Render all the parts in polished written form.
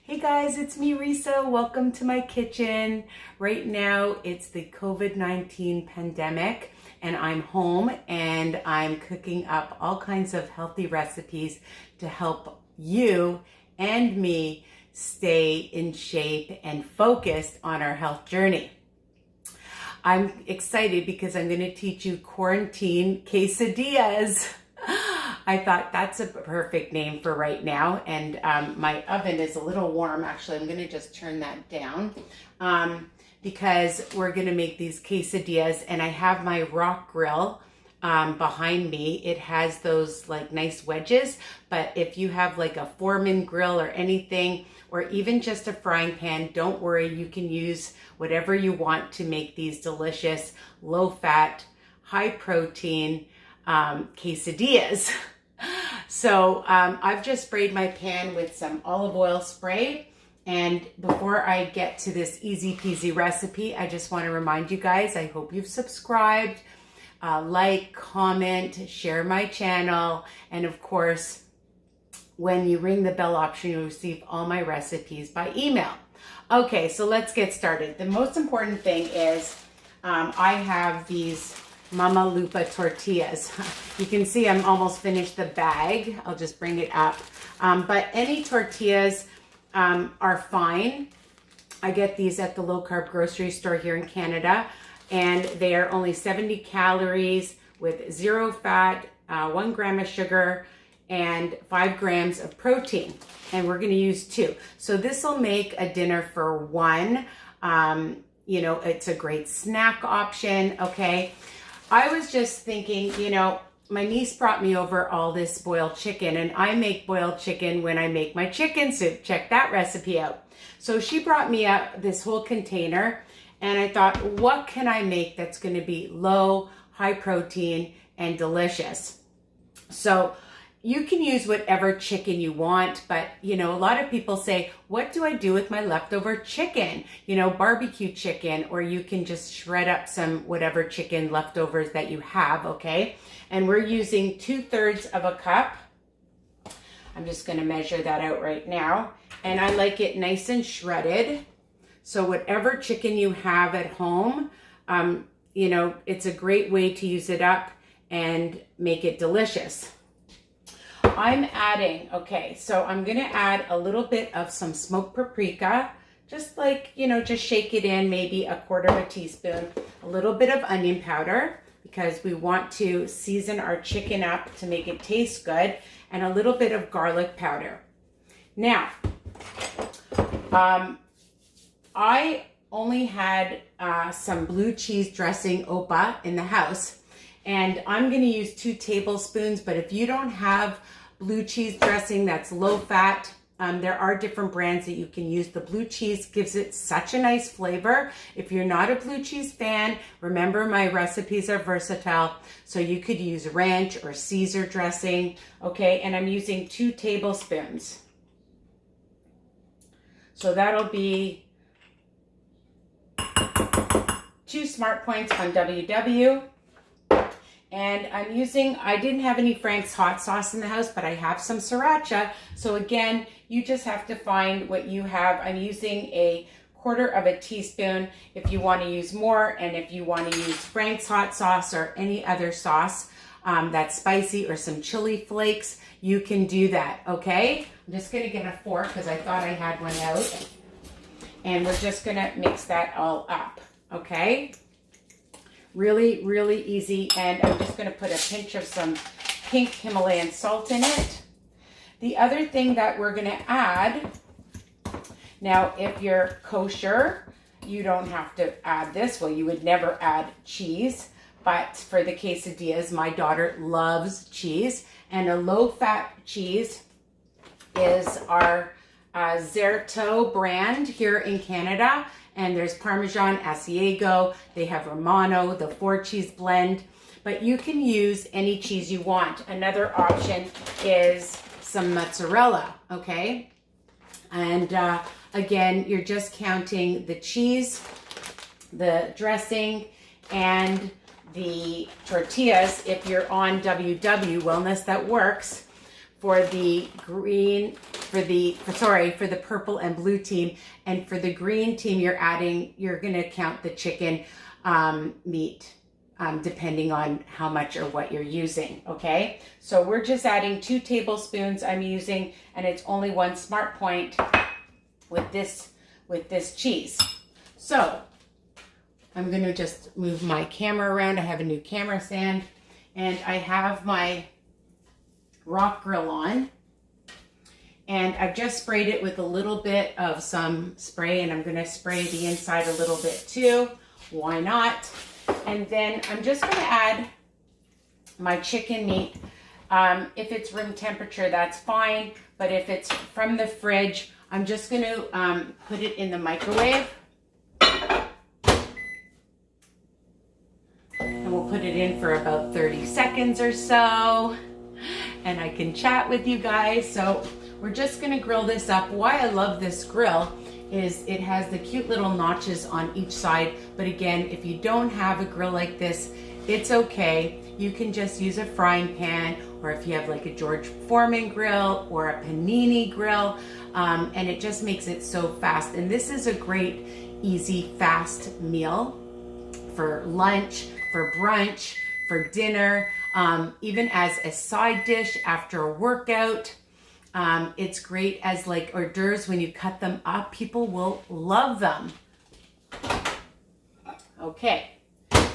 Hey guys, it's me, Risa. Welcome to my kitchen. Right now, it's the COVID-19 pandemic, and I'm home and I'm cooking up all kinds of healthy recipes to help you and me stay in shape and focused on our health journey. I'm excited because I'm going to teach you quarantine quesadillas. I thought that's a perfect name for right now. And my oven is a little warm. Actually, I'm going to just turn that down because we're going to make these quesadillas. And I have my rock grill behind me. It has those like nice wedges. But if you have like a Foreman grill or anything, or even just a frying pan, don't worry. You can use whatever you want to make these delicious, low-fat, high-protein quesadillas. So I've just sprayed my pan with some olive oil spray. And before I get to this easy peasy recipe, I just want to remind you guys, I hope you've subscribed, like, comment, share my channel. And of course, when you ring the bell option, you'll receive all my recipes by email. Okay, so let's get started. The most important thing is I have these Mama Lupa tortillas. You can see I'm almost finished the bag. I'll just bring it up. But any tortillas are fine. I get these at the low carb grocery store here in Canada, and they are only 70 calories with 0 fat, 1 gram of sugar, and 5 grams of protein. And we're going to use 2. So this will make a dinner for 1. You know, it's a great snack option. Okay. I was just thinking, you know, my niece brought me over all this boiled chicken, and I make boiled chicken when I make my chicken soup. Check that recipe out. So she brought me up this whole container, and I thought, what can I make that's going to be low, high protein, and delicious? So you can use whatever chicken you want, but you know, a lot of people say, what do I do with my leftover chicken? You know, barbecue chicken, or you can just shred up some whatever chicken leftovers that you have, okay? And we're using 2/3 of a cup. I'm just gonna measure that out right now. And I like it nice and shredded. So whatever chicken you have at home, you know, it's a great way to use it up and make it delicious. I'm adding, okay, so I'm going to add a little bit of some smoked paprika, just like, you know, just shake it in, maybe 1/4 teaspoon, a little bit of onion powder, because we want to season our chicken up to make it taste good, and a little bit of garlic powder. Now, I only had some blue cheese dressing opa in the house, and I'm going to use 2 tablespoons, but if you don't have blue cheese dressing that's low fat, there are different brands that you can use. The blue cheese gives it such a nice flavor. If you're not a blue cheese fan, remember my recipes are versatile, so you could use ranch or Caesar dressing, okay? And I'm using 2 tablespoons. So that'll be 2 smart points on WW. And I'm using, I didn't have any Frank's hot sauce in the house, but I have some sriracha. So again, you just have to find what you have. I'm using 1/4 teaspoon if you want to use more, and if you want to use Frank's hot sauce or any other sauce that's spicy, or some chili flakes, you can do that, okay? I'm just going to get a fork because I thought I had one out. And we're just going to mix that all up, okay? Really, really easy. And I'm just going to put a pinch of some pink Himalayan salt in it. The other thing that we're going to add, now if you're kosher, you don't have to add this. Well, you would never add cheese, but for the quesadillas, my daughter loves cheese. And a low-fat cheese is our Zerto brand here in Canada. And there's Parmesan, Asiago, they have Romano, the 4-cheese blend, but you can use any cheese you want. Another option is some mozzarella, okay? And again, you're just counting the cheese, the dressing, and the tortillas. If you're on WW Wellness, that works. For the green for the purple and blue team. And for the green team, you're gonna count the chicken meat, depending on how much or what you're using, okay? So we're just adding 2 tablespoons I'm using, and it's only 1 smart point with this cheese. So I'm gonna just move my camera around. I have a new camera stand, and I have my rock grill on, and I've just sprayed it with a little bit of some spray, and I'm gonna spray the inside a little bit too. Why not? And then I'm just gonna add my chicken meat. If it's room temperature, that's fine, but if it's from the fridge, I'm just gonna put it in the microwave. And we'll put it in for about 30 seconds or so, and I can chat with you guys. So we're just gonna grill this up. Why I love this grill is it has the cute little notches on each side. But again, if you don't have a grill like this, it's okay. You can just use a frying pan, or if you have like a George Foreman grill or a panini grill, and it just makes it so fast. And this is a great, easy, fast meal for lunch, for brunch, for dinner, even as a side dish after a workout. It's great as like hors d'oeuvres when you cut them up. People will love them. Okay,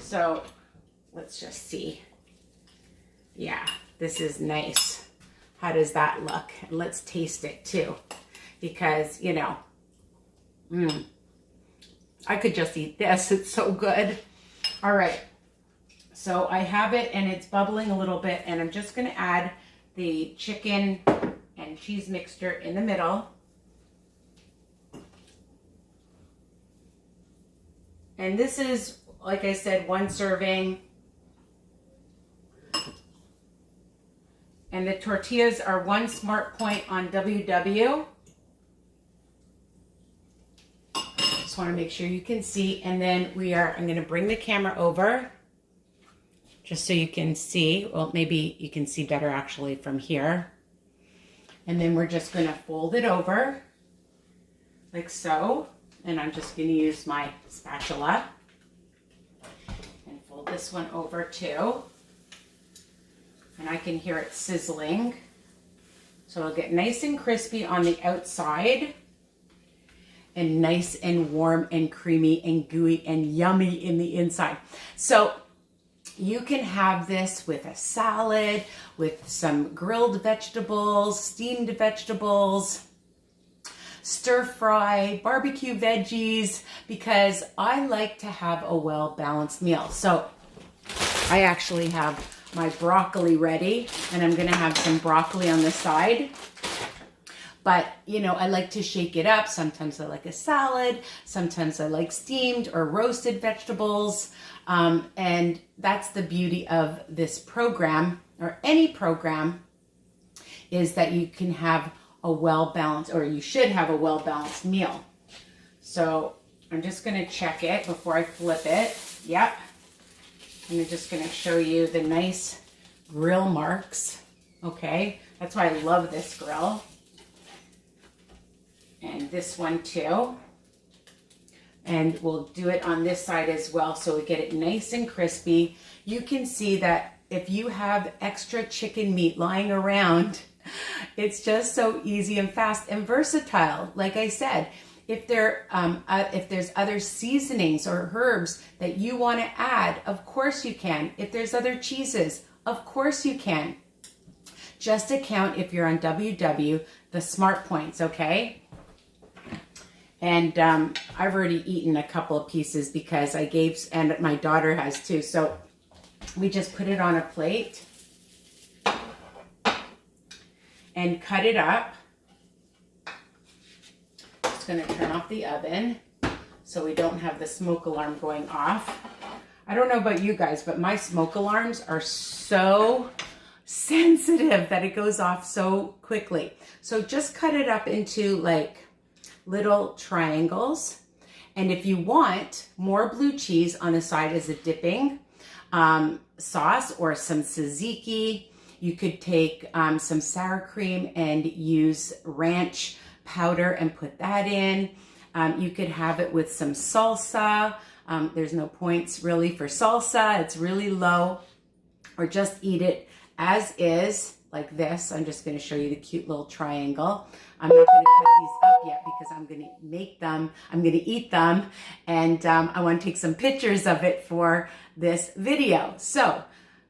so let's just see. Yeah, this is nice. How does that look? And let's taste it too, because you know, I could just eat this. It's so good. All right, so I have it and it's bubbling a little bit, and I'm just gonna add the chicken and cheese mixture in the middle. And this is, like I said, 1 serving. And the tortillas are 1 smart point on WW. Just want to make sure you can see. And then I'm going to bring the camera over just so you can see. Well, maybe you can see better actually from here. And then we're just going to fold it over like so. And I'm just going to use my spatula and fold this one over too. And I can hear it sizzling. So it'll get nice and crispy on the outside and nice and warm and creamy and gooey and yummy in the inside. So you can have this with a salad, with some grilled vegetables, steamed vegetables, stir fry, barbecue veggies, because I like to have a well-balanced meal. So I actually have my broccoli ready, and I'm gonna have some broccoli on the side. But, you know, I like to shake it up. Sometimes I like a salad. Sometimes I like steamed or roasted vegetables. And that's the beauty of this program, or any program, is that you can have a well-balanced, or you should have a well-balanced meal. So I'm just gonna check it before I flip it. Yep. And I'm just gonna show you the nice grill marks. Okay, that's why I love this grill. And this one too. And we'll do it on this side as well, so we get it nice and crispy. You can see that if you have extra chicken meat lying around, it's just so easy and fast and versatile. Like I said, if there's other seasonings or herbs that you want to add, of course you can. If there's other cheeses, of course you can. Just account, if you're on WW, the smart points, okay? And I've already eaten a couple of pieces because I gave, and my daughter has too. So we just put it on a plate and cut it up. Just gonna turn off the oven so we don't have the smoke alarm going off. I don't know about you guys, but my smoke alarms are so sensitive that it goes off so quickly. So just cut it up into like little triangles. And if you want more blue cheese on the side as a dipping sauce or some tzatziki, You could take some sour cream and use ranch powder and put that in. You could have it with some salsa. There's no points really for salsa. It's really low. Or just eat it as is, like this. I'm just going to show you the cute little triangle. I'm not going to cut these up yet because I'm going to make them. I'm going to eat them. And I want to take some pictures of it for this video. So,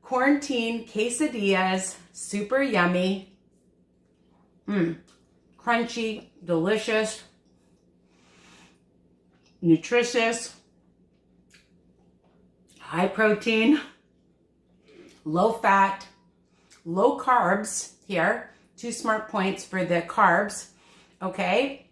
quarantine quesadillas, super yummy. Crunchy, delicious, nutritious, high protein, low fat, low carbs here. 2 smart points for the carbs, okay?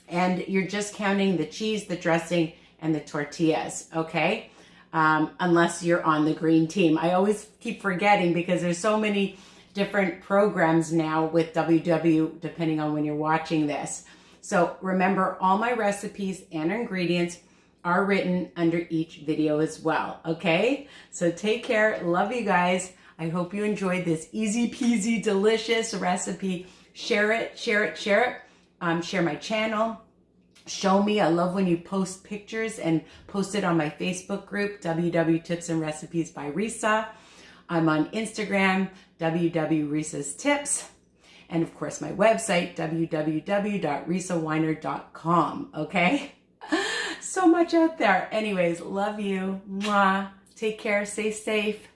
And you're just counting the cheese, the dressing, and the tortillas, okay? Unless you're on the green team. I always keep forgetting because there's so many different programs now with WW, depending on when you're watching this. So remember, all my recipes and ingredients are written under each video as well, okay? So take care. Love you guys. I hope you enjoyed this easy peasy delicious recipe. Share it, share it, share it. Share my channel. Show me. I love when you post pictures and post it on my Facebook group, WW Tips and Recipes by Risa. I'm on Instagram, WW Risa's Tips. And of course, my website, www.risaweiner.com, okay? So much out there. Anyways, love you. Mwah. Take care. Stay safe.